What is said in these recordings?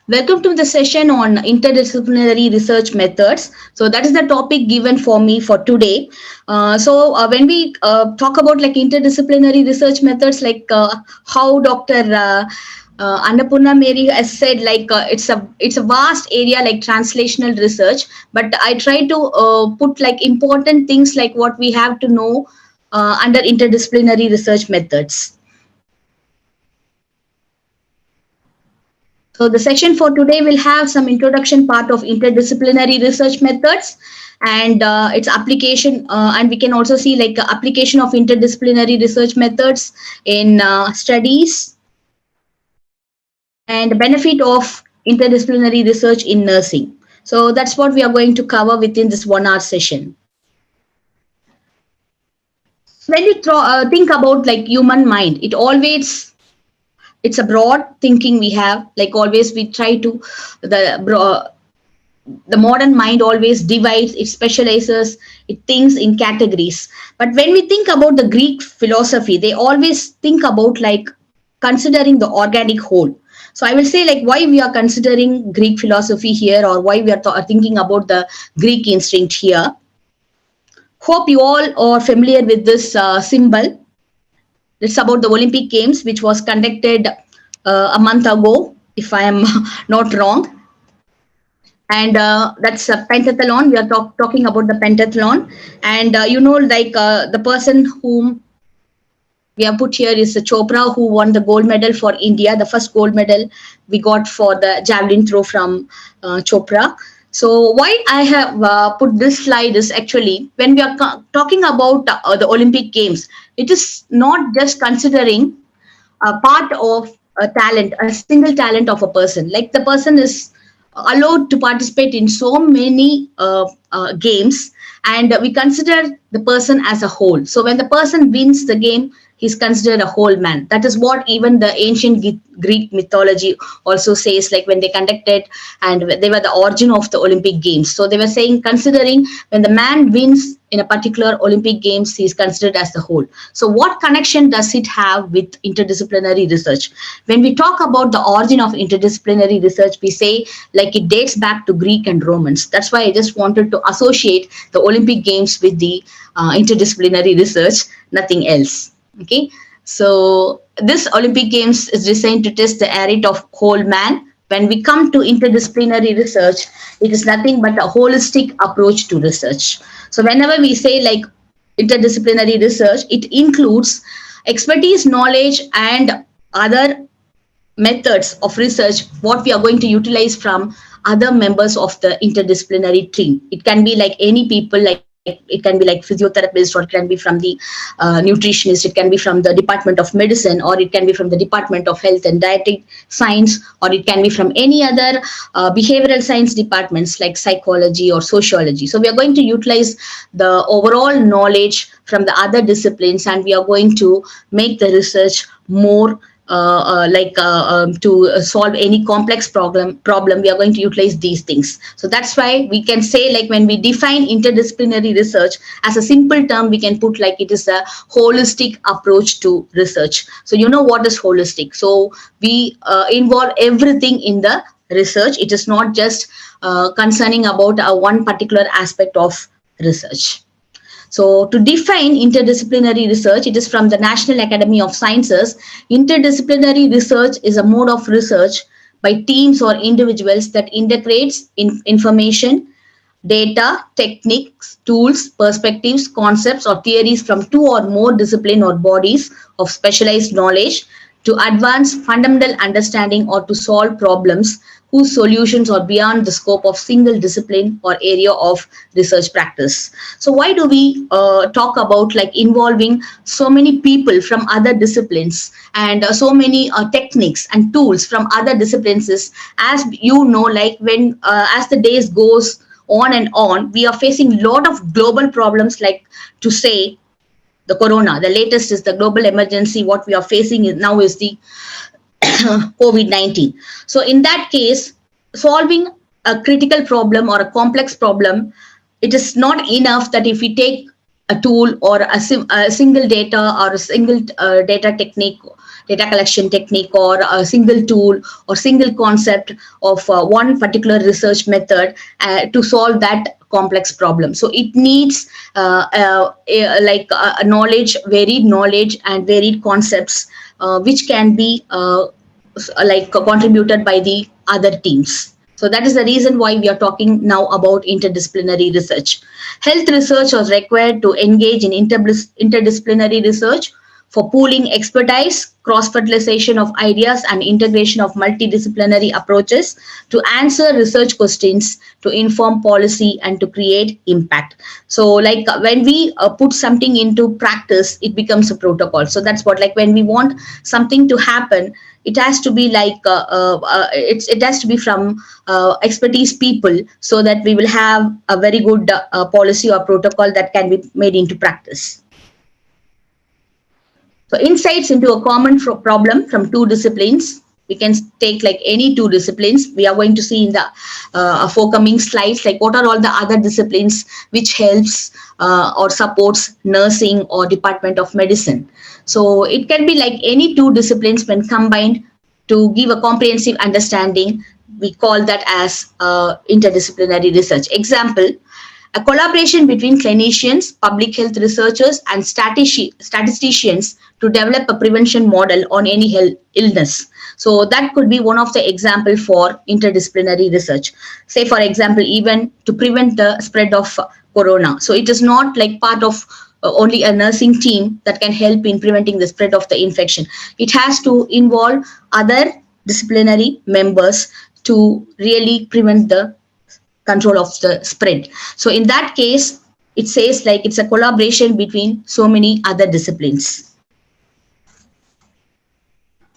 Welcome to the session on interdisciplinary research methods. So that is the topic given for me for today. When we talk about like interdisciplinary research methods, how Dr. Annapurna Mary has said, it's a vast area like translational research. But I try to put like important things like what we have to know under interdisciplinary research methods. So the session for today will have some introduction part of interdisciplinary research methods and its application, and we can also see like application of interdisciplinary research methods in studies and benefit of interdisciplinary research in nursing. So that's what we are going to cover within this 1 hour session. When you think about like human mind, it's a broad thinking we have. Like always, we try to the modern mind always divides, it specializes, it thinks in categories. But when we think about the Greek philosophy, they always think about like considering the organic whole. So I will say like why we are considering Greek philosophy here, or why we are thinking about the Greek instinct here. Hope you all are familiar with this symbol. It's about the Olympic Games, which was conducted a month ago, if I am not wrong. And that's a pentathlon. We are talking about the pentathlon. And the person whom we have put here is Chopra, who won the gold medal for India. The first gold medal we got for the javelin throw from Chopra. So why I have put this slide is actually when we are talking about the Olympic Games, it is not just considering a part of a talent, a single talent of a person. Like the person is allowed to participate in so many games, and we consider the person as a whole. So when the person wins the game, he's considered a whole man. That is what even the ancient Greek mythology also says, like when they conducted and they were the origin of the Olympic Games. So they were saying, considering when the man wins in a particular Olympic Games, he is considered as the whole. So what connection does it have with interdisciplinary research? When we talk about the origin of interdisciplinary research, we say like it dates back to Greek and Romans. That's why I just wanted to associate the Olympic Games with the interdisciplinary research, nothing else. Okay, so this Olympic Games is designed to test the merit of whole man. When we come to interdisciplinary research, it is nothing but a holistic approach to research. So whenever we say like interdisciplinary research, it includes expertise, knowledge, and other methods of research, what we are going to utilize from other members of the interdisciplinary team. It can be like any people, like it can be like physiotherapist, or it can be from the nutritionist, it can be from the Department of Medicine, or it can be from the Department of Health and Dietetic Science, or it can be from any other behavioral science departments like psychology or sociology. So we are going to utilize the overall knowledge from the other disciplines, and we are going to make the research more to solve any complex problem, we are going to utilize these things. So that's why we can say, like when we define interdisciplinary research as a simple term, we can put like it is a holistic approach to research. So you know what is holistic. So we involve everything in the research. It is not just concerning about one particular aspect of research. So to define interdisciplinary research, it is from the National Academy of Sciences. Interdisciplinary research is a mode of research by teams or individuals that integrates information, data, techniques, tools, perspectives, concepts, or theories from two or more disciplines or bodies of specialized knowledge to advance fundamental understanding or to solve problems whose solutions are beyond the scope of single discipline or area of research practice. So why do we talk about like involving so many people from other disciplines and so many techniques and tools from other disciplines is, as you know, like when as the days goes on and on, we are facing a lot of global problems, like to say the corona. The latest is the global emergency. What we are facing now is the COVID-19. So in that case, solving a critical problem or a complex problem, it is not enough that if we take a tool or a single data or a single data technique, data collection technique, or a single tool or single concept of one particular research method to solve that complex problem. So it needs a knowledge, varied knowledge and varied concepts which can be contributed by the other teams. So that is the reason why we are talking now about interdisciplinary research. Health research was required to engage in interdisciplinary research for pooling expertise, cross-fertilization of ideas, and integration of multidisciplinary approaches to answer research questions, to inform policy, and to create impact. So like when we put something into practice, it becomes a protocol. So that's what, like when we want something to happen, it has to be like it has to be from expertise people, so that we will have a very good policy or protocol that can be made into practice. So insights into a common problem from two disciplines. We can take like any two disciplines. We are going to see in the forthcoming slides, like what are all the other disciplines which helps or supports nursing or Department of Medicine. So it can be like any two disciplines when combined to give a comprehensive understanding. We call that as interdisciplinary research. Example, a collaboration between clinicians, public health researchers, and statisticians to develop a prevention model on any health illness. So that could be one of the example for interdisciplinary research. Say, for example, even to prevent the spread of corona. So it is not like part of only a nursing team that can help in preventing the spread of the infection. It has to involve other disciplinary members to really prevent the control of the spread. So in that case, it says like it's a collaboration between so many other disciplines.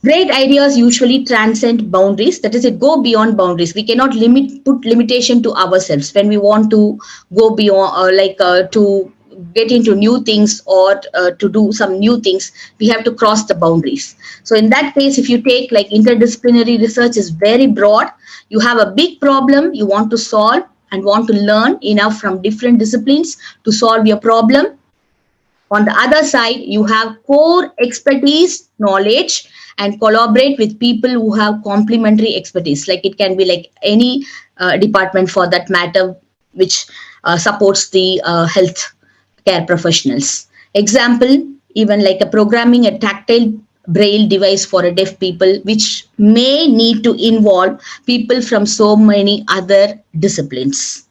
Great ideas usually transcend boundaries. That is, it go beyond boundaries. We cannot put limitation to ourselves when we want to go beyond, to get into new things or to do some new things. We have to cross the boundaries. So in that case, if you take like interdisciplinary research is very broad. You have a big problem you want to solve and want to learn enough from different disciplines to solve your problem. On the other side, you have core expertise, knowledge, and collaborate with people who have complementary expertise. Like it can be like any department for that matter, which supports the health care professionals. Example, even like a programming a tactile braille device for a deaf people, which may need to involve people from so many other disciplines.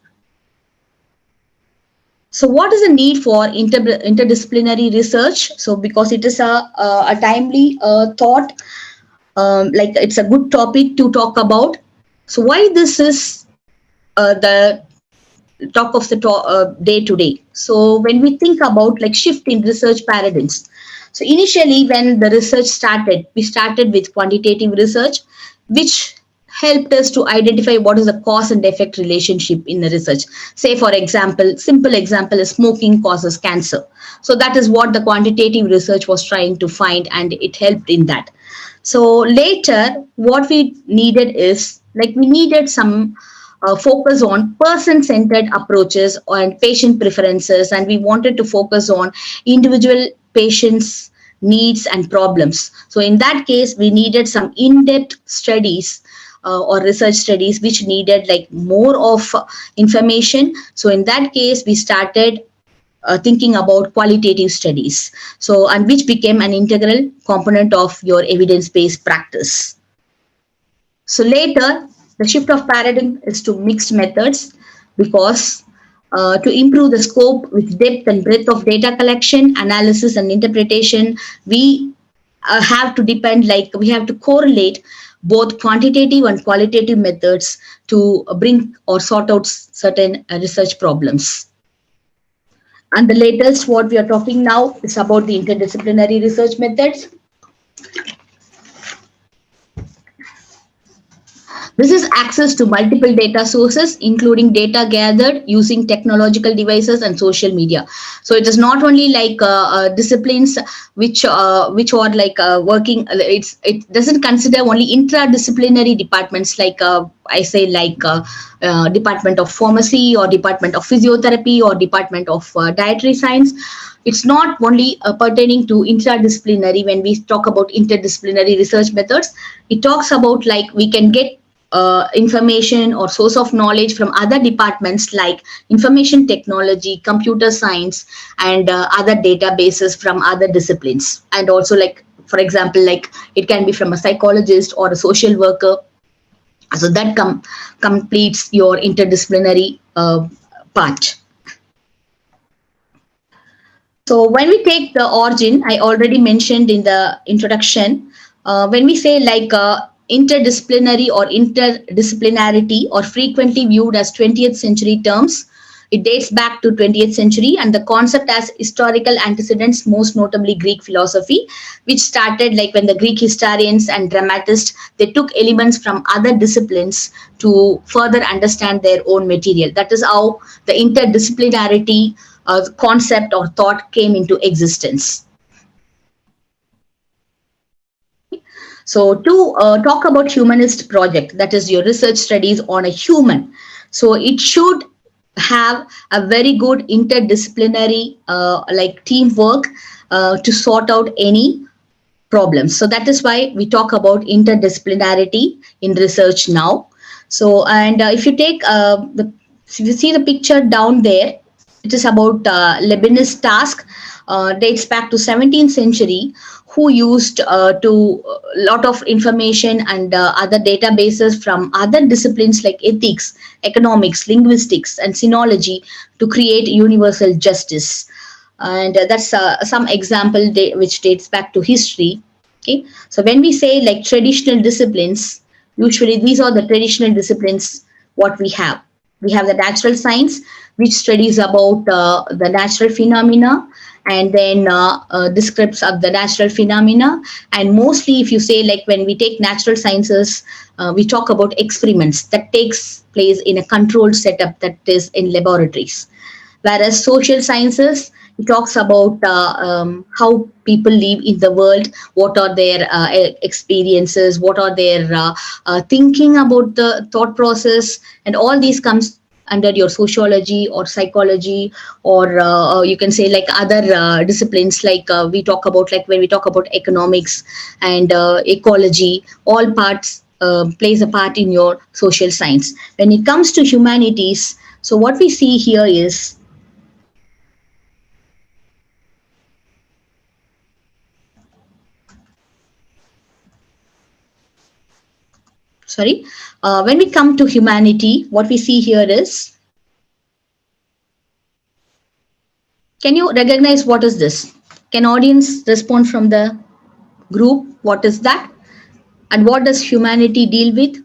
So what is the need for interdisciplinary research? So because it is a timely thought, like it's a good topic to talk about. So why this is the talk of the day today. So when we think about like shift in research paradigms. So initially when the research started, we started with quantitative research, which helped us to identify what is the cause and effect relationship in the research. Say, for example, simple example is smoking causes cancer. So that is what the quantitative research was trying to find, and it helped in that. So later, what we needed is like we needed some focus on person-centered approaches and patient preferences, and we wanted to focus on individual patients' needs and problems. So in that case, we needed some in-depth studies or research studies which needed like more of information. So in that case, we started thinking about qualitative studies. So, and which became an integral component of your evidence-based practice. So later, the shift of paradigm is to mixed methods, because to improve the scope with depth and breadth of data collection, analysis and interpretation, we have to depend, like we have to correlate both quantitative and qualitative methods to bring or sort out certain research problems. And the latest, what we are talking now is about the interdisciplinary research methods. This is access to multiple data sources, including data gathered using technological devices and social media. So it is not only like disciplines which are like working. It doesn't consider only interdisciplinary departments like I say like Department of Pharmacy or Department of Physiotherapy or Department of Dietary Science. It's not only pertaining to interdisciplinary. When we talk about interdisciplinary research methods, it talks about like we can get information or source of knowledge from other departments like information technology, computer science, and other databases from other disciplines. And also, like for example, like it can be from a psychologist or a social worker. So that completes your interdisciplinary part. So when we take the origin, I already mentioned in the introduction, when we say like interdisciplinary or interdisciplinarity or frequently viewed as 20th century terms, it dates back to 20th century, and the concept has historical antecedents, most notably Greek philosophy, which started like when the Greek historians and dramatists, they took elements from other disciplines to further understand their own material. That is how the interdisciplinarity concept or thought came into existence. So to talk about humanist project, that is your research studies on a human. So it should have a very good interdisciplinary like teamwork to sort out any problems. So that is why we talk about interdisciplinarity in research now. So and if you take if you see the picture down there, it is about Leibniz task, dates back to 17th century, who used to lot of information and other databases from other disciplines like ethics, economics, linguistics, and sinology to create universal justice. And that's some example which dates back to history. Okay, so when we say like traditional disciplines, usually these are the traditional disciplines what we have. We have the natural science, which studies about the natural phenomena, and then descripts of the natural phenomena. And mostly if you say like when we take natural sciences, we talk about experiments that takes place in a controlled setup, that is in laboratories. Whereas social sciences, it talks about how people live in the world, what are their experiences, what are their thinking about the thought process, and all these comes under your sociology or psychology, or you can say like other disciplines like we talk about, like when we talk about economics and ecology, all parts plays a part in your social science. When it comes to humanities, so what we see here is when we come to humanity, what we see here is, can you recognize what is this? Can audience respond from the group? What is that? And what does humanity deal with?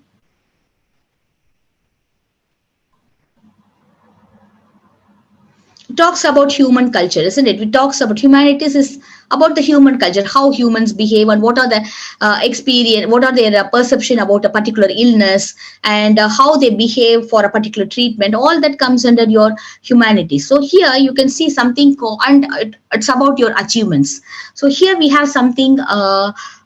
It talks about human culture, isn't it? It talks about humanities is about the human culture, how humans behave, and what are the experience, what are their perception about a particular illness, and how they behave for a particular treatment. All that comes under your humanity. So here you can see something, and it's about your achievements. So here we have something.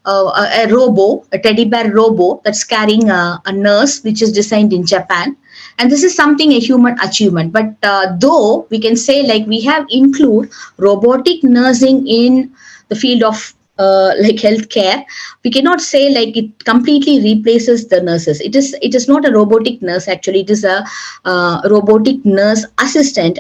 A robo, a teddy bear robo that's carrying a nurse, which is designed in Japan. And this is something a human achievement. But though we can say like we have include robotic nursing in the field of like healthcare, we cannot say like it completely replaces the nurses. It is not a robotic nurse. Actually, it is a robotic nurse assistant,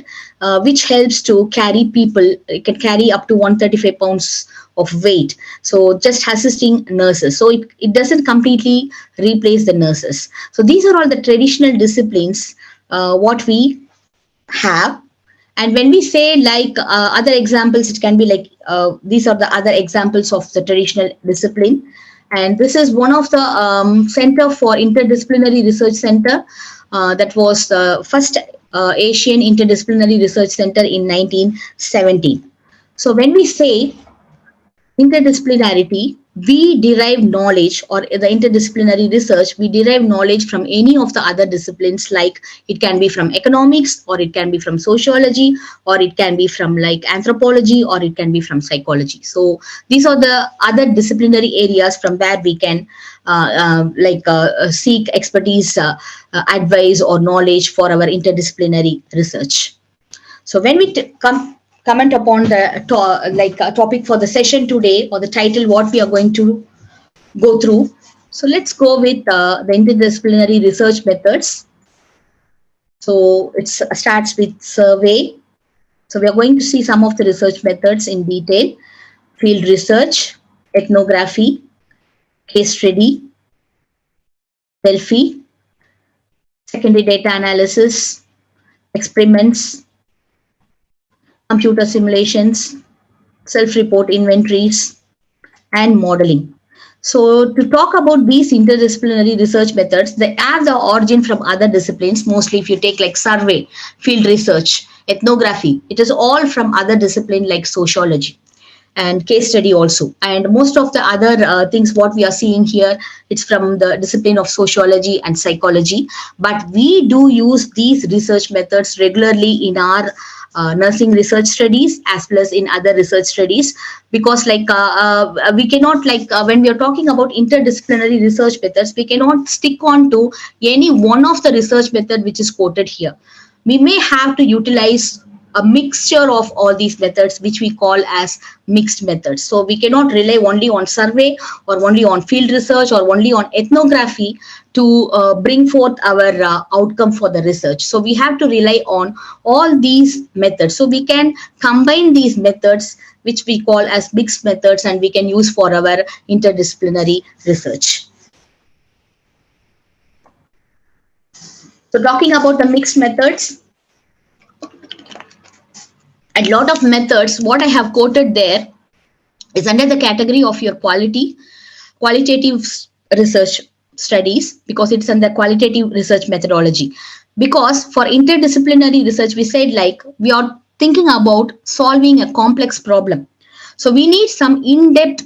which helps to carry people. It can carry up to 135 pounds of weight. So just assisting nurses. So it doesn't completely replace the nurses. So these are all the traditional disciplines what we have. And when we say like other examples, it can be like these are the other examples of the traditional discipline. And this is one of the Center for Interdisciplinary Research Center that was the first Asian Interdisciplinary Research Center in 1917. So when we say interdisciplinarity, we derive knowledge, or the interdisciplinary research, we derive knowledge from any of the other disciplines, like it can be from economics, or it can be from sociology, or it can be from like anthropology, or it can be from psychology. So these are the other disciplinary areas from where we can seek expertise, advice or knowledge for our interdisciplinary research. So when we comment upon the topic for the session today, or the title what we are going to go through, so let's go with the interdisciplinary research methods. So it starts with survey. So we are going to see some of the research methods in detail: field research, ethnography, case study, selfie, secondary data analysis, experiments, computer simulations, self-report inventories, and modeling. So to talk about these interdisciplinary research methods, they have the origin from other disciplines. Mostly if you take like survey, field research, ethnography, it is all from other discipline like sociology and case study also. And most of the other things what we are seeing here, it's from the discipline of sociology and psychology. But we do use these research methods regularly in our nursing research studies as well as in other research studies, because we cannot when we are talking about interdisciplinary research methods, we cannot stick on to any one of the research method which is quoted here. We may have to utilize a mixture of all these methods, which we call as mixed methods. So we cannot rely only on survey, or only on field research, or only on ethnography to bring forth our outcome for the research. So we have to rely on all these methods. So we can combine these methods, which we call as mixed methods, and we can use for our interdisciplinary research. So talking about the mixed methods, a lot of methods, what I have quoted there is under the category of your qualitative research studies, because it's under qualitative research methodology. Because for interdisciplinary research, we said like we are thinking about solving a complex problem. So we need some in-depth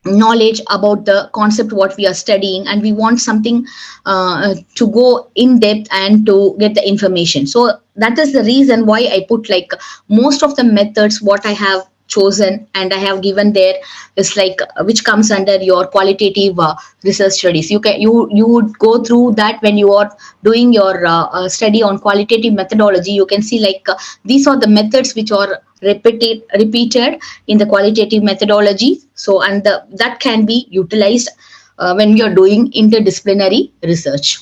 knowledge about the concept what we are studying, and we want something to go in depth and to get the information. So that is the reason why I put like most of the methods what I have chosen and I have given there is like which comes under your qualitative research studies. You would go through that when you are doing your study on qualitative methodology. You can see like these are the methods which are repeated in the qualitative methodology. So and that can be utilized when we are doing interdisciplinary research.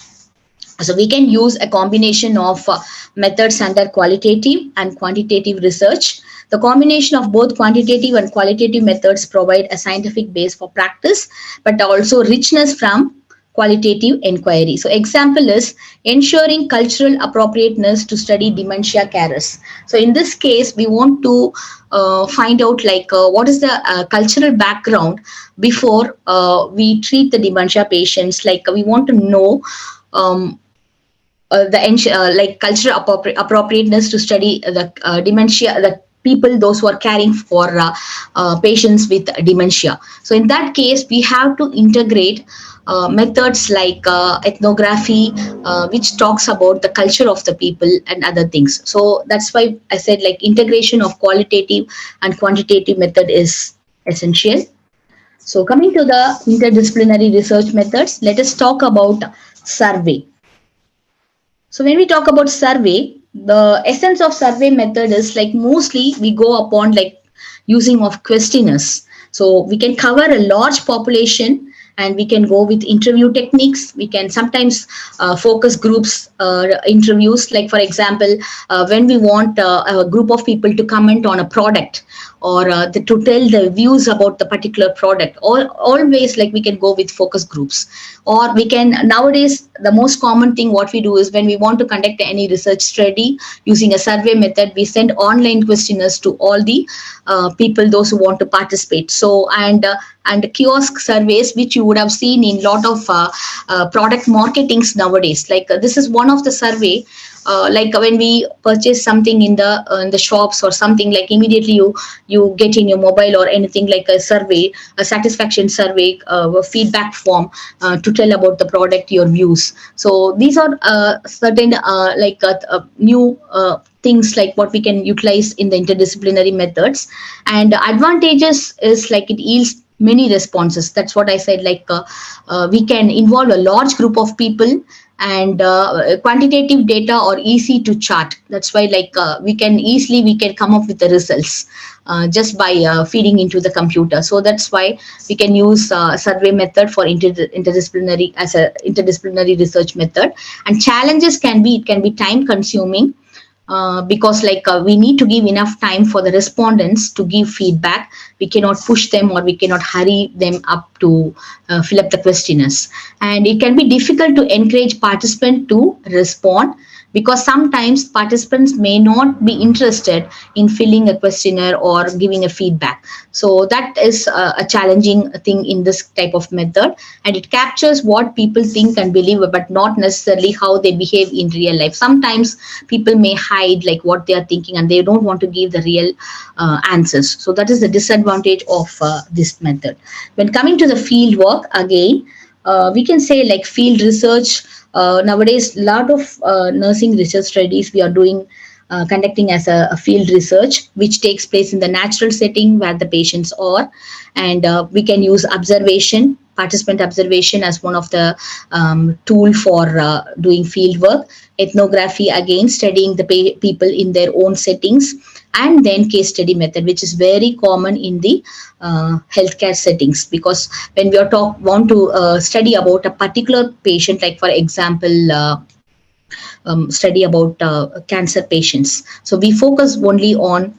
So we can use a combination of methods under qualitative and quantitative research. The combination of both quantitative and qualitative methods provide a scientific base for practice, but also richness from qualitative inquiry. So example is ensuring cultural appropriateness to study dementia carers. So in this case, we want to find out like what is the cultural background before we treat the dementia patients. Like we want to know like cultural appropriateness to study the dementia, the people, those who are caring for patients with dementia. So in that case, we have to integrate methods like ethnography, which talks about the culture of the people and other things. So that's why I said like integration of qualitative and quantitative method is essential. So coming to the interdisciplinary research methods, let us talk about survey. So when we talk about survey, the essence of survey method is like mostly we go upon like using of questionnaires. So we can cover a large population and we can go with interview techniques. We can sometimes focus groups interviews. Like for example, when we want a group of people to comment on a product or to tell the views about the particular product, always like we can go with focus groups. Or we can, nowadays, the most common thing what we do is when we want to conduct any research study using a survey method, we send online questionnaires to all the people, those who want to participate. So, and kiosk surveys, which you would have seen in lot of product marketings nowadays. Like this is one of the survey like when we purchase something in the shops or something, like immediately you get in your mobile or anything like a survey, a satisfaction survey, a feedback form to tell about the product, your views. So these are certain new things like what we can utilize in the interdisciplinary methods. And advantages is like it yields many responses. That's what I said, like we can involve a large group of people, and quantitative data are easy to chart. That's why like we can come up with the results just by feeding into the computer. So that's why we can use survey method for interdisciplinary as a interdisciplinary research method. And challenges can be, it can be time consuming, because like we need to give enough time for the respondents to give feedback. We cannot push them or we cannot hurry them up to fill up the questionnaires. And it can be difficult to encourage participants to respond, because sometimes participants may not be interested in filling a questionnaire or giving a feedback. So that is a challenging thing in this type of method, and it captures what people think and believe, but not necessarily how they behave in real life. Sometimes people may hide like what they are thinking, and they don't want to give the real answers. So that is the disadvantage of this method. When coming to the field work, again, we can say like field research. Nowadays, a lot of nursing research studies we are doing, conducting as a field research, which takes place in the natural setting where the patients are. And we can use observation, participant observation as one of the tool for doing field work. Ethnography, again, studying the people in their own settings. And then case study method, which is very common in the healthcare settings, because when we are want to study about a particular patient, like for example, study about cancer patients. So we focus only on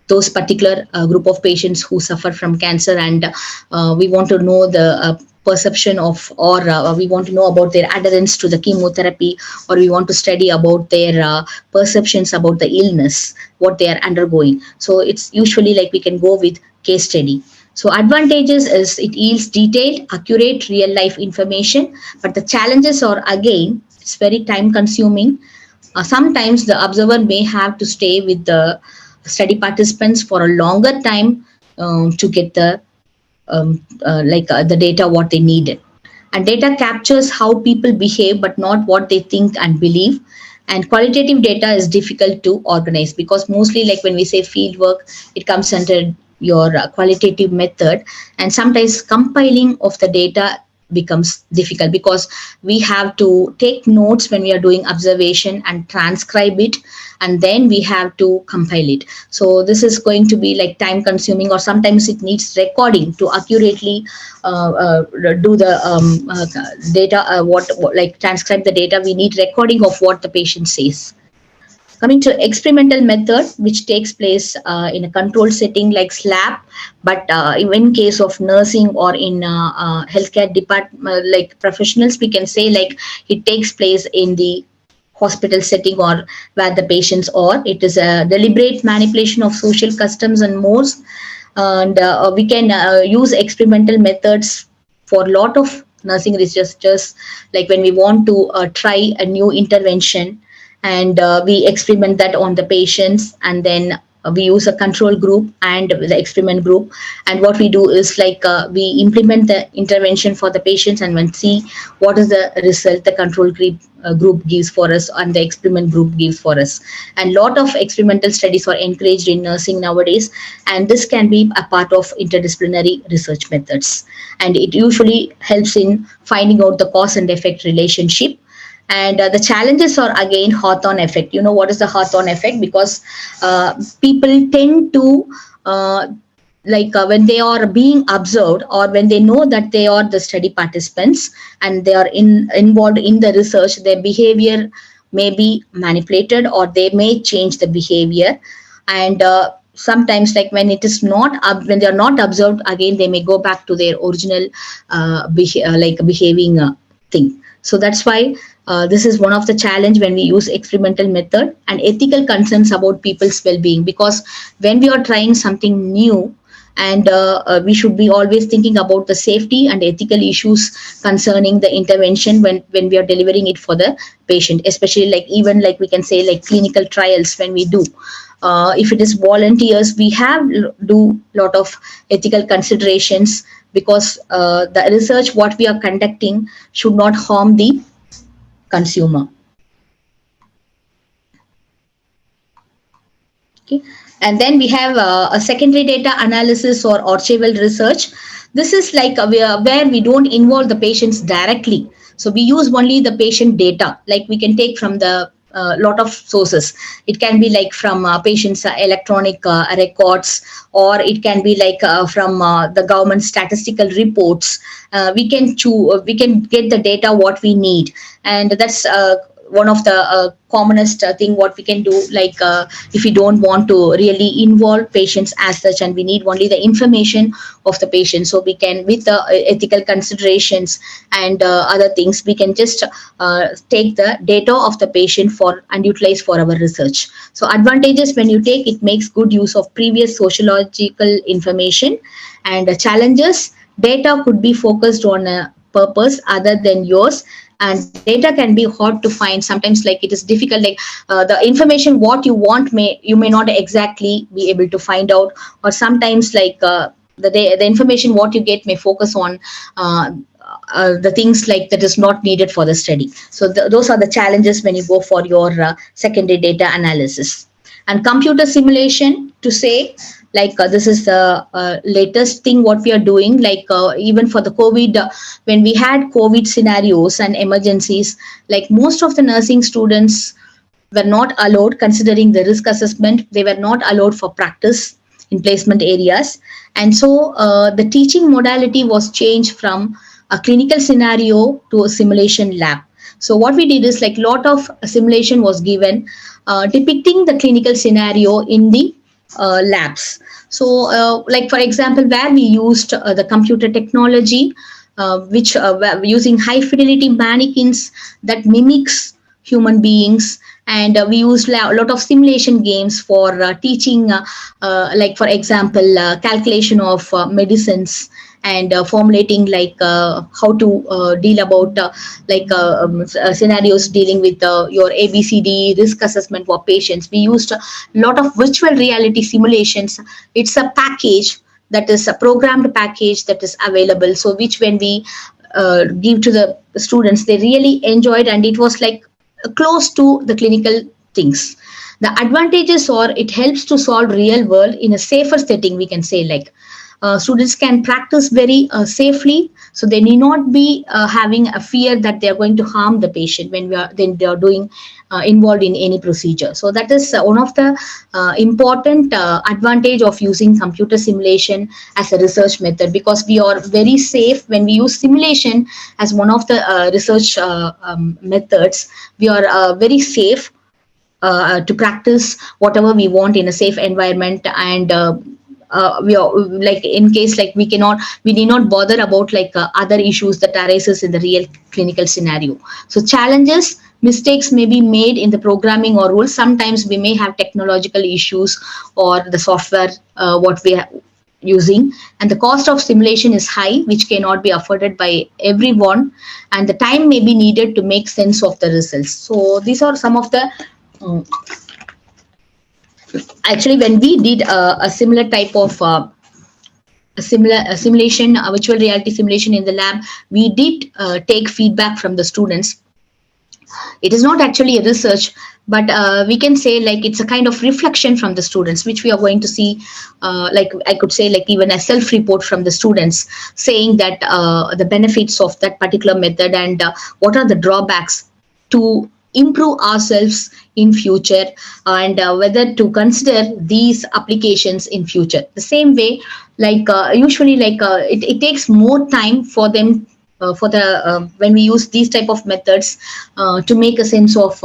those particular group of patients who suffer from cancer, and we want to know the perception of, or we want to know about their adherence to the chemotherapy, or we want to study about their perceptions about the illness, what they are undergoing. So it's usually like we can go with case study. So advantages is it yields detailed, accurate, real life information, but the challenges are, again, it's very time consuming. Sometimes the observer may have to stay with the study participants for a longer time to get the the data what they needed. And data captures how people behave, but not what they think and believe. And qualitative data is difficult to organize, because mostly like when we say field work, it comes under your qualitative method, and sometimes compiling of the data becomes difficult, because we have to take notes when we are doing observation and transcribe it, and then we have to compile it. So this is going to be like time consuming, or sometimes it needs recording to accurately do the data, what like transcribe the data. We need recording of what the patient says. Coming to experimental method, which takes place in a controlled setting like SLAP, but in case of nursing or in healthcare department, like professionals, we can say like it takes place in the hospital setting or where the patients are. It is a deliberate manipulation of social customs and mores, and we can use experimental methods for a lot of nursing researchers, like when we want to try a new intervention, and we experiment that on the patients, and then we use a control group and the experiment group. And what we do is like we implement the intervention for the patients, and then see what is the result the control group gives for us and the experiment group gives for us. And lot of experimental studies are encouraged in nursing nowadays, and this can be a part of interdisciplinary research methods. And it usually helps in finding out the cause and effect relationship. And the challenges are, again, Hawthorne effect. You know what is the Hawthorne effect? Because people tend to when they are being observed, or when they know that they are the study participants and they are involved in the research, their behavior may be manipulated, or they may change the behavior. And sometimes, like when it is not when they are not observed, again they may go back to their original behaving thing. So that's why this is one of the challenge when we use experimental method. And ethical concerns about people's well-being, because when we are trying something new, and we should be always thinking about the safety and ethical issues concerning the intervention when we are delivering it for the patient, especially like even like we can say like clinical trials when we do. If it is volunteers, we have do lot of ethical considerations, because the research what we are conducting should not harm the consumer. Okay. And then we have a secondary data analysis or archival research. This is like where we don't involve the patients directly. So we use only the patient data, like we can take from the lot of sources. It can be like from patients' electronic records, or it can be like from the government statistical reports. We can get the data what we need, and that's one of the commonest thing what we can do, like if we don't want to really involve patients as such, and we need only the information of the patient, so we can, with the ethical considerations and other things, we can just take the data of the patient for and utilize for our research. So advantages when you take it, makes good use of previous sociological information. And challenges, data could be focused on a purpose other than yours, and data can be hard to find sometimes, like it is difficult, like the information what you want you may not exactly be able to find out, or sometimes like the information what you get may focus on the things like that is not needed for the study. So those are the challenges when you go for your secondary data analysis. And computer simulation, to say like this is the latest thing what we are doing, like even for the COVID, when we had COVID scenarios and emergencies, like most of the nursing students were not allowed, considering the risk assessment, they were not allowed for practice in placement areas. And so the teaching modality was changed from a clinical scenario to a simulation lab. So what we did is like lot of simulation was given depicting the clinical scenario in the labs. So like for example, where we used the computer technology, which using high fidelity mannequins that mimics human beings, and we used a lot of simulation games for teaching like for example calculation of medicines, and formulating like how to deal about scenarios dealing with your ABCD risk assessment for patients. We used a lot of virtual reality simulations. It's a package, that is a programmed package that is available, so which when we give to the students, they really enjoyed, and it was like close to the clinical things. The advantages are it helps to solve real world in a safer setting, we can say, like students can practice very safely, so they need not be having a fear that they are going to harm the patient when they are doing involved in any procedure. So that is one of the important advantage of using computer simulation as a research method, because we are very safe when we use simulation as one of the research methods. We are very safe to practice whatever we want in a safe environment, and we are like in case like we need not bother about like other issues that arises in the real clinical scenario. So challenges, mistakes may be made in the programming or rules. Sometimes we may have technological issues or the software what we are using, and the cost of simulation is high, which cannot be afforded by everyone, and the time may be needed to make sense of the results. So these are some of the actually when we did a similar type of simulation, virtual reality simulation in the lab, we did take feedback from the students. It is not actually a research, but we can say like it's a kind of reflection from the students, which we are going to see, like I could say like even a self-report from the students saying that the benefits of that particular method, and what are the drawbacks to improve ourselves in future, and whether to consider these applications in future. The same way, like usually like it takes more time for them for the when we use these type of methods to make a sense of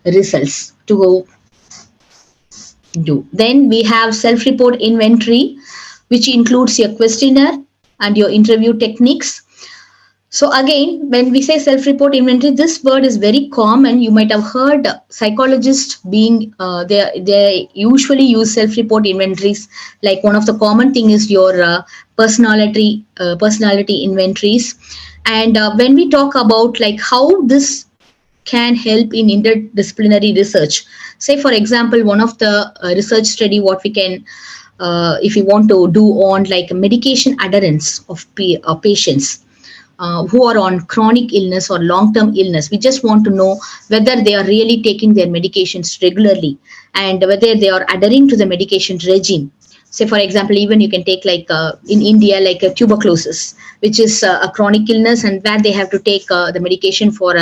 results to go do. Then we have self-report inventory, which includes your questionnaire and your interview techniques. So again, when we say self-report inventory, this word is very common. You might have heard psychologists being they usually use self-report inventories. Like one of the common thing is your personality inventories. And when we talk about like how this can help in interdisciplinary research, say for example, one of the research study what we can if we want to do on like medication adherence of patients who are on chronic illness or long-term illness. We just want to know whether they are really taking their medications regularly and whether they are adhering to the medication regime. Say, for example, even you can take like in India, like tuberculosis, which is a chronic illness and where they have to take the medication for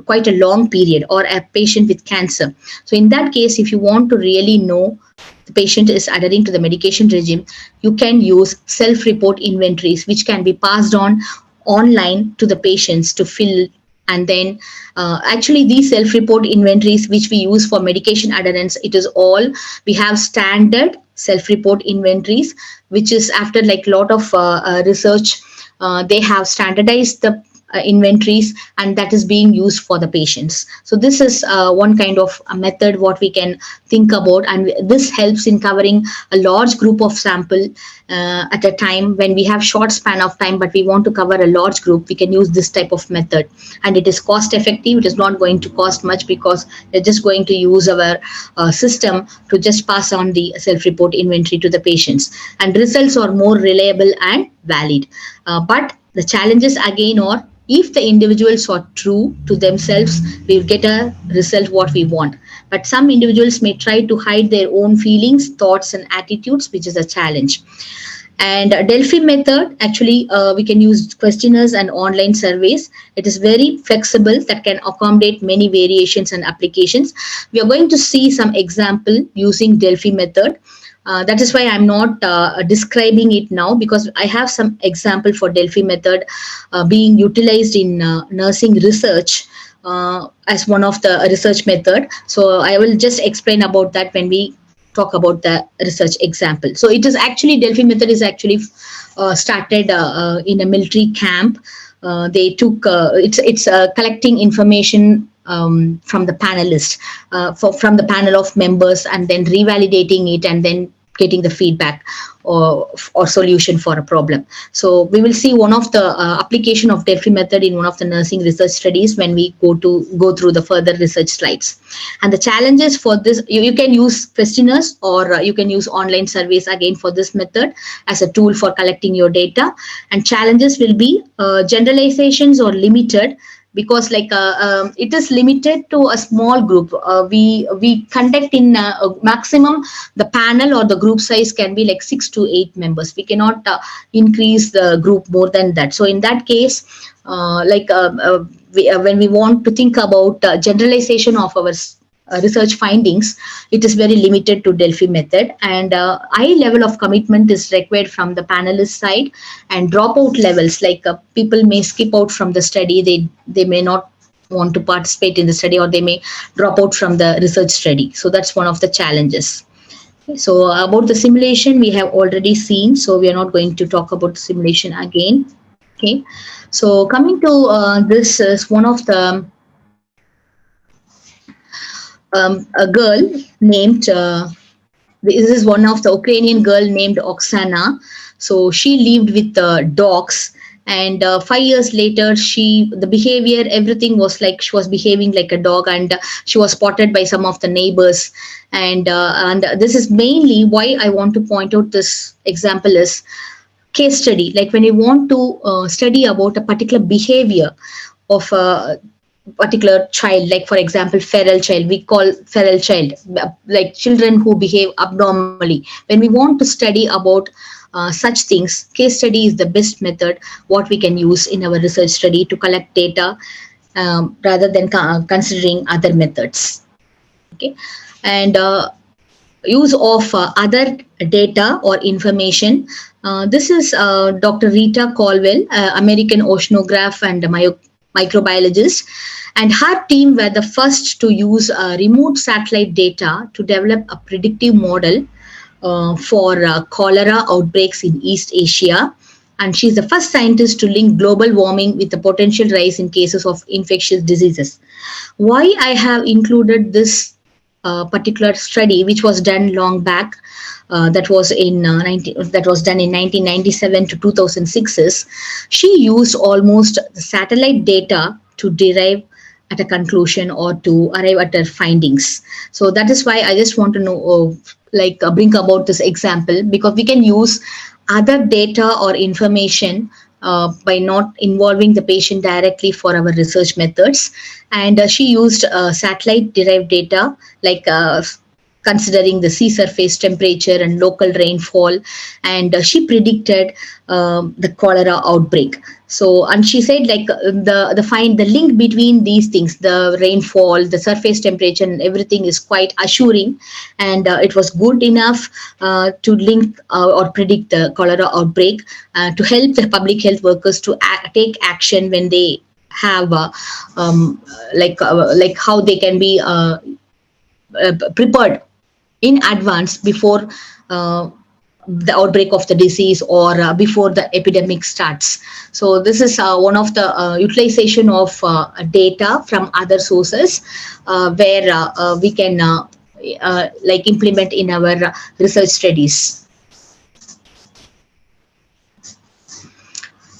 quite a long period, or a patient with cancer. So in that case, if you want to really know the patient is adhering to the medication regime, you can use self-report inventories, which can be passed on online to the patients to fill. And then actually these self-report inventories which we use for medication adherence, it is all, we have standard self-report inventories, which is after like lot of research, they have standardized the inventories, and that is being used for the patients. So this is one kind of a method what we can think about, and this helps in covering a large group of sample at a time. When we have short span of time but we want to cover a large group, we can use this type of method, and it is cost effective. It is not going to cost much because we're just going to use our system to just pass on the self-report inventory to the patients, and results are more reliable and valid. But the challenges again are, if the individuals are true to themselves, we'll get a result what we want. But some individuals may try to hide their own feelings, thoughts, and attitudes, which is a challenge. And Delphi method, actually, we can use questionnaires and online surveys. It is very flexible that can accommodate many variations and applications. We are going to see some example using Delphi method. That is why I'm not describing it now, because I have some example for Delphi method being utilized in nursing research as one of the research method. So I will just explain about that when we talk about the research example. So it is actually, Delphi method is actually started in a military camp. They took it's collecting information from the panelists, from the panel of members, and then revalidating it, and then getting the feedback or solution for a problem. So we will see one of the application of Delphi method in one of the nursing research studies when we go through the further research slides. And the challenges for this, you can use questionnaires, or you can use online surveys again for this method as a tool for collecting your data. And challenges will be generalizations or limited, because like it is limited to a small group. We conduct in maximum, the panel or the group size can be like 6 to 8 members. We cannot increase the group more than that. So in that case, when we want to think about generalization of our research findings, it is very limited to Delphi method, and high level of commitment is required from the panelist side, and dropout levels, like people may skip out from the study, they may not want to participate in the study, or they may drop out from the research study. So that's one of the challenges. So about the simulation we have already seen, so we are not going to talk about simulation again. Okay, so coming to this is one of the a girl named, this is one of the Ukrainian girl named Oksana. So she lived with dogs, and 5 years later, the behavior, everything was like she was behaving like a dog, and she was spotted by some of the neighbors. And this is mainly why I want to point out this example is case study. Like when you want to study about a particular behavior of a particular child, like for example feral child, we call feral child like children who behave abnormally. When we want to study about such things, case study is the best method what we can use in our research study to collect data, rather than considering other methods. Okay, and use of other data or information. This is Dr. Rita Colwell, American oceanographer and microbiologist, and her team were the first to use remote satellite data to develop a predictive model for cholera outbreaks in East Asia. and she's the first scientist to link global warming with the potential rise in cases of infectious diseases. Why I have included this particular study, which was done long back, that was done in 1997 to 2006, is she used almost the satellite data to derive at a conclusion or to arrive at her findings. So that is why I just want to know, bring about this example, because we can use other data or information by not involving the patient directly for our research methods. And she used satellite derived data, considering the sea surface temperature and local rainfall, and she predicted the cholera outbreak. So, and she said the link between these things, the rainfall, the surface temperature, and everything is quite assuring, and it was good enough to link or predict the cholera outbreak, to help the public health workers to take action when they have how they can be prepared in advance before the outbreak of the disease, or before the epidemic starts. So this is one of the utilization of data from other sources, where we can implement in our research studies.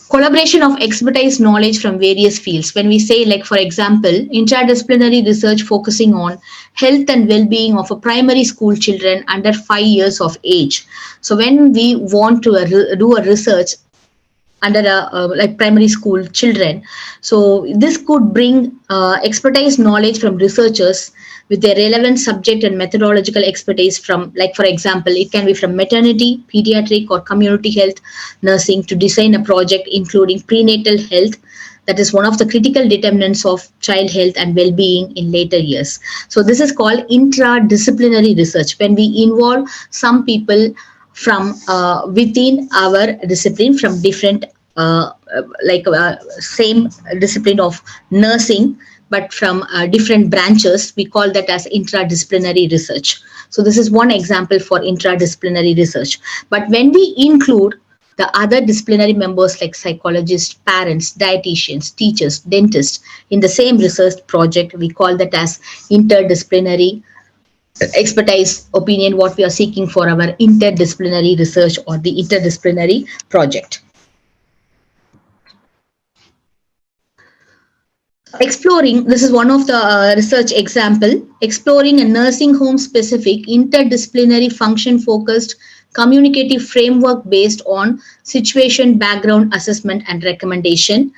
Collaboration of expertise knowledge from various fields. When we say, for example, interdisciplinary research focusing on health and well-being of a primary school children under 5 years of age. So when we want to do a research under primary school children, so this could bring expertise knowledge from researchers with their relevant subject and methodological expertise from, for example, it can be from maternity, pediatric, or community health nursing, to design a project including prenatal health, that is one of the critical determinants of child health and well-being in later years. So this is called interdisciplinary research, when we involve some people from within our discipline, from different same discipline of nursing, but from different branches. We call that as interdisciplinary research. So this is one example for interdisciplinary research. But when we include the other disciplinary members like psychologists, parents, dietitians, teachers, dentists in the same research project, we call that as interdisciplinary expertise opinion, what we are seeking for our interdisciplinary research or the interdisciplinary project. Exploring, this is one of the research example, exploring a nursing home specific interdisciplinary function focused communicative framework based on situation, background, assessment, and recommendation.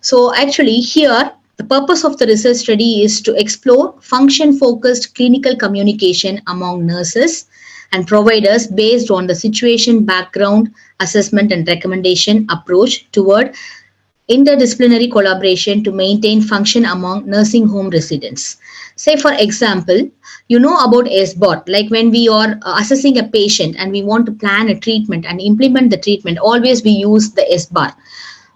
So actually here, the purpose of the research study is to explore function focused clinical communication among nurses and providers based on the situation, background, assessment, and recommendation approach toward interdisciplinary collaboration to maintain function among nursing home residents. Say, for example, you know about SBOT, like when we are assessing a patient and we want to plan a treatment and implement the treatment, always we use the SBAR.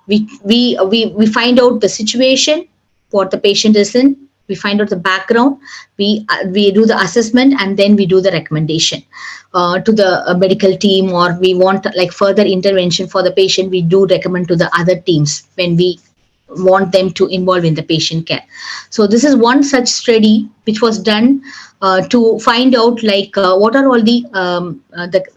We find out the situation, what the patient is in, we find out the background, we do the assessment, and then we do the recommendation to the medical team, or we want further intervention for the patient, we do recommend to the other teams when we want them to involve in the patient care. So this is one such study which was done to find out what are all the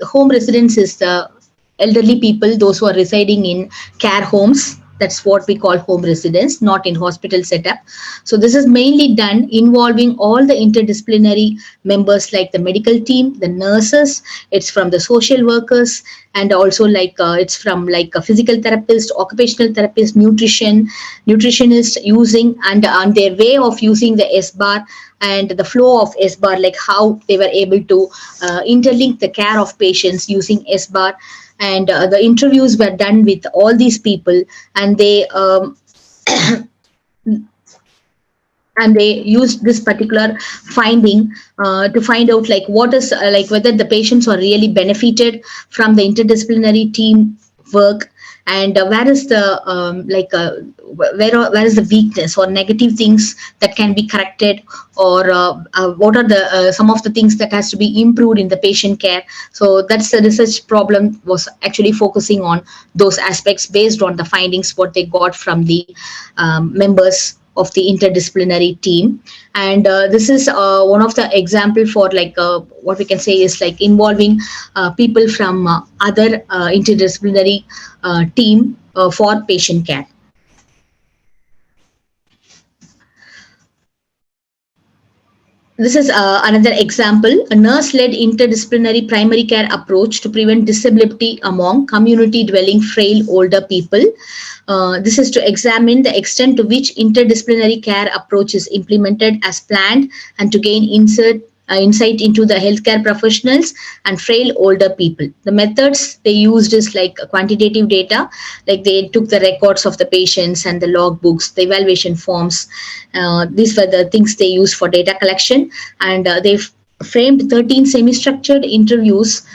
home residents is the elderly people, those who are residing in care homes. That's what we call home residents, not in hospital setup. So this is mainly done involving all the interdisciplinary members like the medical team, the nurses, it's from the social workers, and also it's from a physical therapist, occupational therapist, nutritionist using and their way of using the SBAR and the flow of SBAR, how they were able to interlink the care of patients using SBAR. And the interviews were done with all these people, and they and they used this particular finding to find out what is whether the patients are really benefited from the interdisciplinary team work, and where is the where is the weakness or negative things that can be corrected, or what are the some of the things that has to be improved in the patient care. So that's the research problem, was actually focusing on those aspects based on the findings what they got from the members of the interdisciplinary team. And this is one of the example for what we can say is like involving people from other interdisciplinary team for patient care. This is another example, a nurse-led interdisciplinary primary care approach to prevent disability among community-dwelling frail older people. This is to examine the extent to which interdisciplinary care approach is implemented as planned and to gain insight into the healthcare professionals and frail older people. The methods they used is like quantitative data, like they took the records of the patients and the logbooks, the evaluation forms. These were the things they used for data collection, and they framed 13 semi-structured interviews.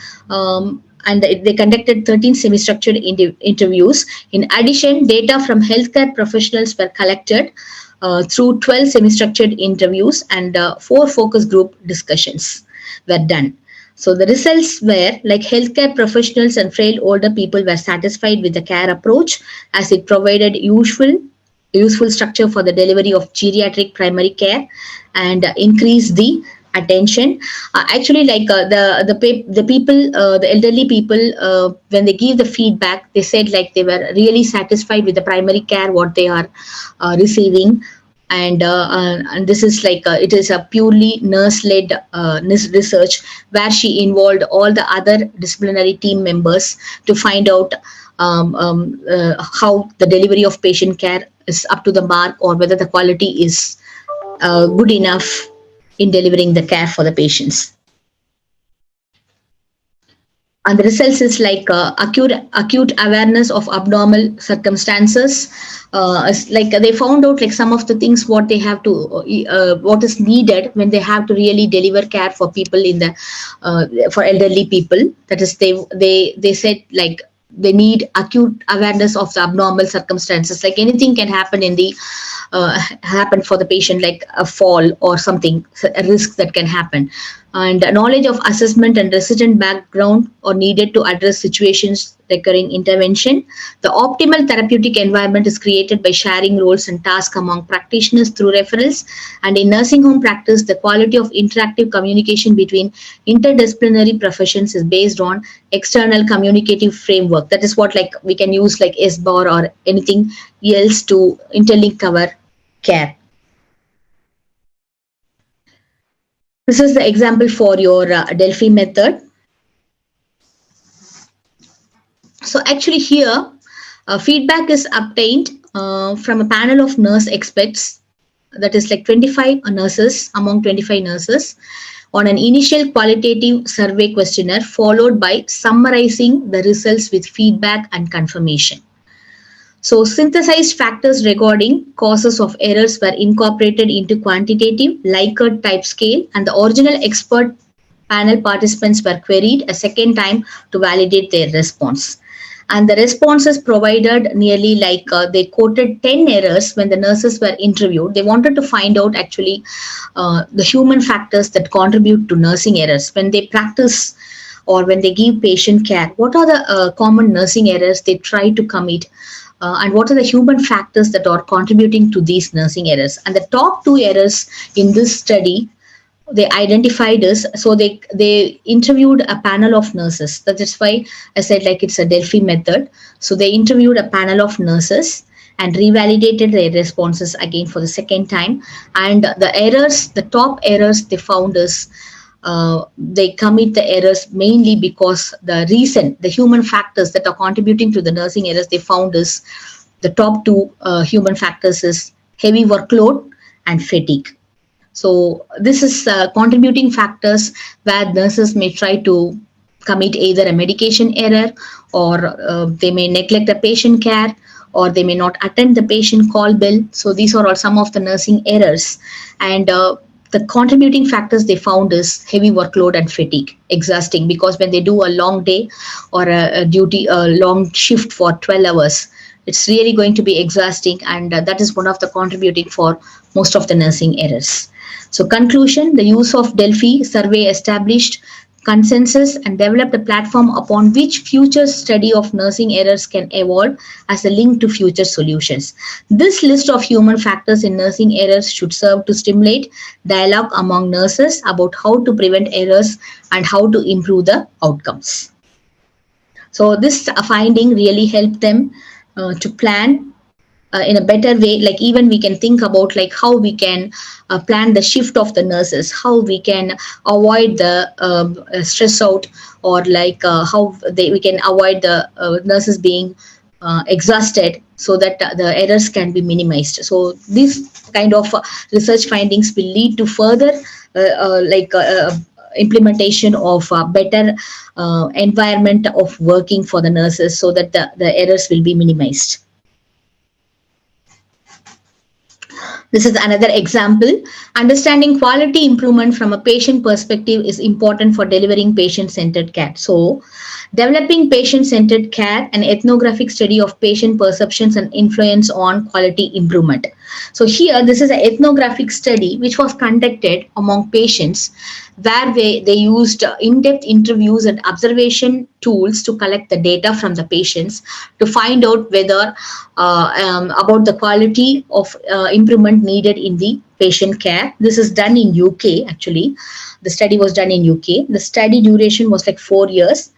And they conducted 13 semi-structured interviews. In addition, data from healthcare professionals were collected through 12 semi-structured interviews, and 4 focus group discussions were done. So the results were like healthcare professionals and frail older people were satisfied with the care approach as it provided useful structure for the delivery of geriatric primary care and increased the attention. Actually, the people, the elderly people, when they give the feedback, they said like they were really satisfied with the primary care what they are receiving. And this is like it is a purely nurse-led research where she involved all the other disciplinary team members to find out how the delivery of patient care is up to the mark, or whether the quality is good enough in delivering the care for the patients. And the results is like acute awareness of abnormal circumstances. Like they found out like some of the things what they have to what is needed when they have to really deliver care for people in the for elderly people. That is, they said like they need acute awareness of the abnormal circumstances, like anything can happen in the happen for the patient, like a fall or something, a risk that can happen. And knowledge of assessment and resident background are needed to address situations requiring intervention. The optimal therapeutic environment is created by sharing roles and tasks among practitioners through referrals. And in nursing home practice, the quality of interactive communication between interdisciplinary professions is based on external communicative framework. That is what like we can use like SBAR or anything else to interlink our care. This is the example for your Delphi method. So actually here, feedback is obtained from a panel of nurse experts, that is like 25 nurses, among 25 nurses, on an initial qualitative survey questionnaire, followed by summarizing the results with feedback and confirmation. So synthesized factors regarding causes of errors were incorporated into quantitative Likert type scale, and the original expert panel participants were queried a second time to validate their response. And the responses provided nearly like they quoted 10 errors when the nurses were interviewed. They wanted to find out actually the human factors that contribute to nursing errors. When they practice or when they give patient care, what are the common nursing errors they try to commit? And what are the human factors that are contributing to these nursing errors? And the top 2 errors in this study they identified is, so they interviewed a panel of nurses. That is why I said like it's a Delphi method. So they interviewed a panel of nurses and revalidated their responses again for the second time. And the errors, the top errors they found is they commit the errors mainly because the reason, the human factors that are contributing to the nursing errors they found is the top 2 human factors is heavy workload and fatigue. So this is contributing factors where nurses may try to commit either a medication error, or they may neglect the patient care, or they may not attend the patient call bill. So these are all some of the nursing errors. And The contributing factors they found is heavy workload and fatigue, exhausting, because when they do a long day or a long shift for 12 hours, it's really going to be exhausting, and that is one of the contributing for most of the nursing errors. So conclusion, the use of Delphi survey established consensus and developed a platform upon which future study of nursing errors can evolve as a link to future solutions. This list of human factors in nursing errors should serve to stimulate dialogue among nurses about how to prevent errors and how to improve the outcomes. So this finding really helped them to plan in a better way. Like even we can think about like how we can plan the shift of the nurses, how we can avoid the stress out, or like we can avoid the nurses being exhausted, so that the errors can be minimized. So these kind of research findings will lead to further implementation of a better environment of working for the nurses, so that the errors will be minimized. This is another example. Understanding quality improvement from a patient perspective is important for delivering patient-centered care. So, developing patient-centered care, an ethnographic study of patient perceptions and influence on quality improvement. So here, this is an ethnographic study which was conducted among patients, where they used in-depth interviews and observation tools to collect the data from the patients to find out whether about the quality of improvement needed in the patient care. This is done in UK actually. The study was done in UK. The study duration was like 4 years,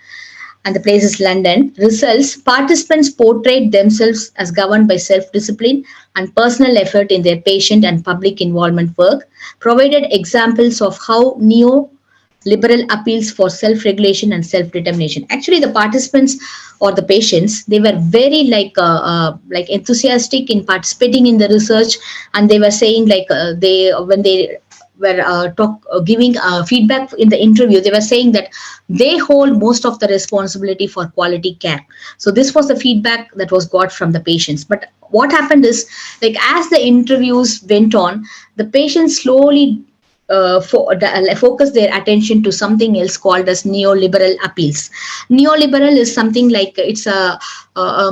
and the place is London. Results: participants portrayed themselves as governed by self-discipline and personal effort in their patient and public involvement work, provided examples of how neo-liberal appeals for self-regulation and self-determination. Actually, the participants or the patients, they were very like enthusiastic in participating in the research, and they were saying like when they were giving feedback in the interview, they were saying that they hold most of the responsibility for quality care. So this was the feedback that was got from the patients. But what happened is, like as the interviews went on, the patients slowly focus their attention to something else called as neoliberal appeals. Neoliberal is something like it's a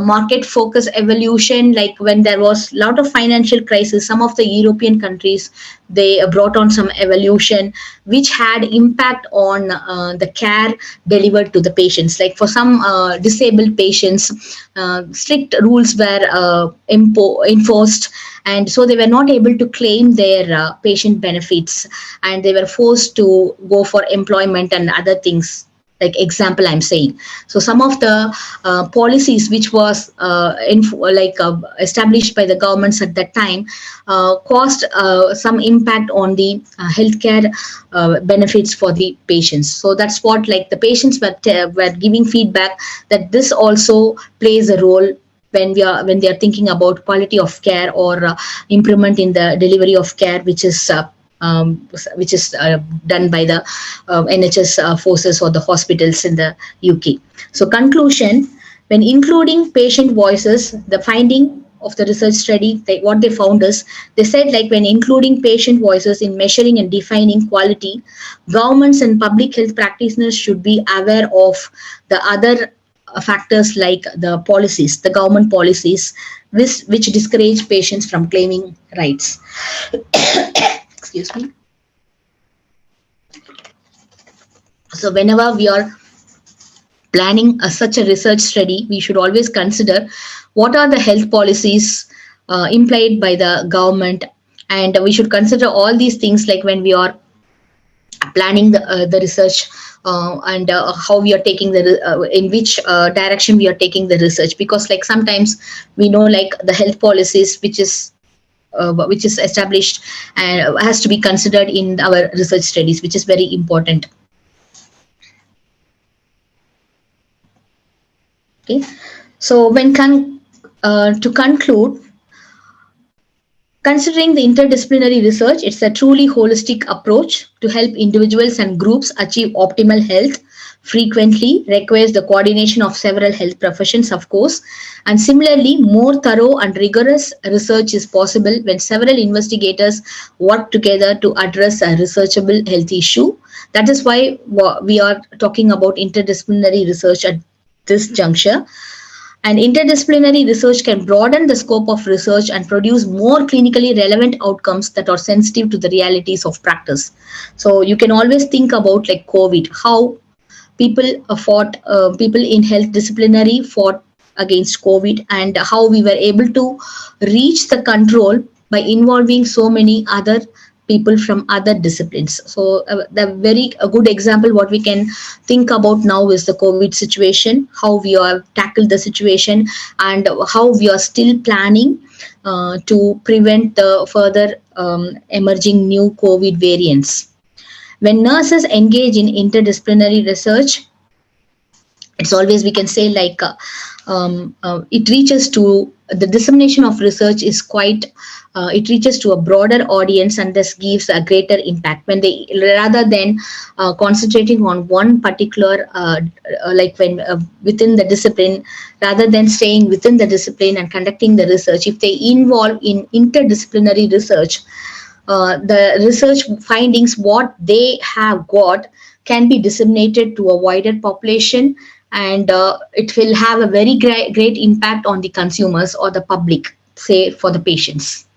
market focus evolution. Like when there was a lot of financial crisis, some of the European countries, they brought on some evolution which had impact on the care delivered to the patients. Like for some disabled patients, strict rules were enforced, and so they were not able to claim their patient benefits, and they were forced to go for employment and other things. Like example I'm saying. So some of the policies which was established by the governments at that time caused some impact on the healthcare benefits for the patients. So that's what, like, the patients were giving feedback that this also plays a role when they are thinking about quality of care or improvement in the delivery of care, which is done by the NHS forces or the hospitals in the UK. So conclusion, when including patient voices, the finding of the research study, what they found is, they said like when including patient voices in measuring and defining quality, governments and public health practitioners should be aware of the other factors like the policies, the government policies, which discourage patients from claiming rights. Excuse me. So whenever we are planning such a research study, we should always consider what are the health policies implied by the government, and we should consider all these things like when we are planning the research and how we are taking in which direction we are taking the research, because like sometimes we know like the health policies which is established and has to be considered in our research studies, which is very important. Okay, so when to conclude, considering the interdisciplinary research, it's a truly holistic approach to help individuals and groups achieve optimal health frequently requires the coordination of several health professions, of course. And similarly, more thorough and rigorous research is possible when several investigators work together to address a researchable health issue. That is why we are talking about interdisciplinary research at this juncture. And interdisciplinary research can broaden the scope of research and produce more clinically relevant outcomes that are sensitive to the realities of practice. So you can always think about like COVID, how people in health disciplinary fought against COVID, and how we were able to reach the control by involving so many other people from other disciplines. So the very a good example what we can think about now is the COVID situation, how we have tackled the situation, and how we are still planning to prevent the further emerging new COVID variants. When nurses engage in interdisciplinary research, it's always we can say like it reaches to the dissemination of research is quite it reaches to a broader audience and thus gives a greater impact when they rather than concentrating on one particular like when within the discipline, rather than staying within the discipline and conducting the research. If they involve in interdisciplinary research, the research findings what they have got can be disseminated to a wider population, and it will have a very great impact on the consumers or the public, say for the patients.